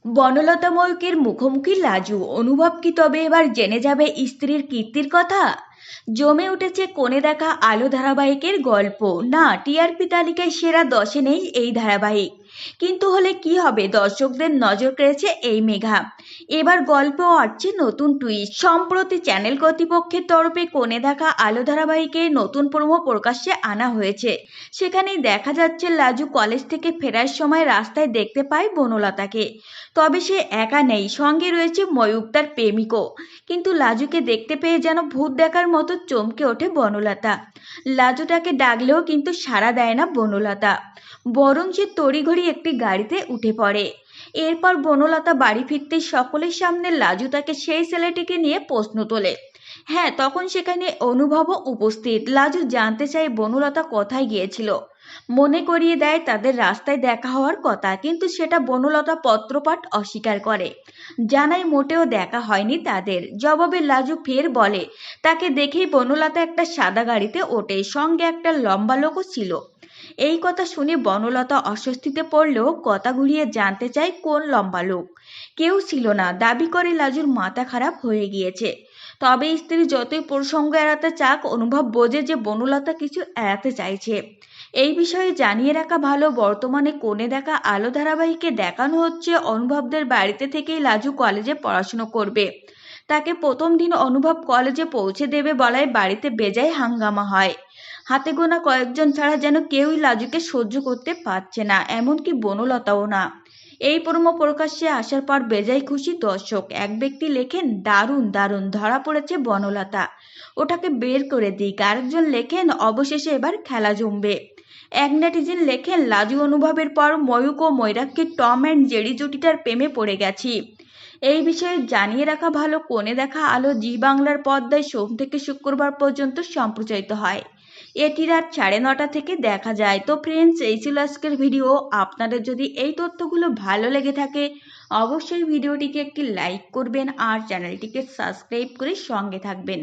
বনলতা ময়ূকের মুখোমুখি লাজু, অনুভব কি তবে এবার জেনে যাবে স্ত্রীর কীর্তির কথা? জমে উঠেছে কোণে দেখা আলো ধারাবাহিকের গল্প। না, টিআরপি তালিকায় সেরা 10-এ নেই এই ধারাবাহিক, কিন্তু হলে কি হবে, দর্শকদের নজর কেড়েছে এই মেঘা। এবার গল্পেও আসছে নতুন টুইস্ট। সম্প্রতি চ্যানেল কর্তৃপক্ষের তরফে কোণে দেখা আলো ধারাবাহিকের নতুন প্রোমো প্রকাশ্যে আনা হয়েছে। সেখানেই দেখা যাচ্ছে লাজু কলেজ থেকে ফেরার সময় রাস্তায় দেখতে পায় বনলতাকে। তবে সে একা নেই, সঙ্গে রয়েছে ময়ূক, তার প্রেমিকও। কিন্তু লাজুকে দেখতে পেয়ে যেন ভূত দেখার মতো চমকে ওঠে বনলতা। লাজু তাকে ডাকলেও কিন্তু সাড়া দেয় না বনলতা, বরং সে তড়িঘড়ি একটি গাড়িতে উঠে পড়ে। এরপর বনলতা বাড়ি ফিরতে সকলের সামনে লাজু তাকে সেই ছেলেটিকে নিয়ে প্রশ্ন তোলে। হ্যাঁ, তখন সেখানে অনুভবও উপস্থিত। লাজু জানতে চায় বনলতা কোথায় গিয়েছিল, মনে করিয়ে দেয় তাদের রাস্তায় দেখা হওয়ার কথা, কিন্তু সেটা বনলতা পত্রপাঠ অস্বীকার করে, জানায় মোটেও দেখা হয়নি তাদের। জবাবে লাজু ফের বলে তাকে দেখেই বনলতা একটা সাদা গাড়িতে ওঠে, সঙ্গে একটা লম্বা লোকও ছিল। এই কথা শুনে বনলতা অস্বস্তিতে পড়লেও কথা ঘুরিয়ে জানতে চায় কোন লম্বা লোক। কেউ ছিল না, দাবি করে লাজুর মাথা খারাপ হয়ে গিয়েছে। তবে স্ত্রী যতই প্রসঙ্গ এড়াতে চাক, অনুভব বোঝে যে বনলতা কিছু এড়াতে চাইছে। এই বিষয়ে জানিয়ে রাখা ভালো, বর্তমানে কোণে দেখা আলো ধারাবাহিকে দেখানো হচ্ছে অনুভবদের বাড়িতে থেকেই লাজু কলেজে পড়াশুনো করবে। তাকে প্রথম দিন অনুভব কলেজে পৌঁছে দেবে বলায় বাড়িতে বেজায় হাঙ্গামা হয়। হাতে গোনা কয়েকজন ছাড়া যেন কেউই লাজুকে সহ্য করতে পারছে না, এমনকি বনলতাও না। এই প্রোমো প্রকাশ্যে আসার পর বেজায় খুশি দর্শক। এক ব্যক্তি লেখেন, দারুণ দারুণ, ধরা পড়েছে বনলতা, ওটাকে বের করে দিক। আরেকজন লেখেন, অবশেষে এবার খেলা জমবে। এক নেটিজেন লেখেন, লাজু অনুভবের পর ময়ূক ও ময়ূরাক্ষীর টম অ্যান্ড জেরি জুটিটার প্রেমে পড়ে গেছি। এই বিষয়ে জানিয়ে রাখা ভালো, কোণে দেখা আলো জি বাংলার পর্দায় সোম থেকে শুক্রবার পর্যন্ত সম্প্রচারিত হয়। এটি রাত 9:30 থেকে দেখা যায়। তো ফ্রেন্ডস, এই ছিল আজকের ভিডিও। আপনাদের যদি এই তথ্যগুলো ভালো লেগে থাকে, অবশ্যই ভিডিওটিকে একটি লাইক করবেন আর চ্যানেলটিকে সাবস্ক্রাইব করে সঙ্গে থাকবেন।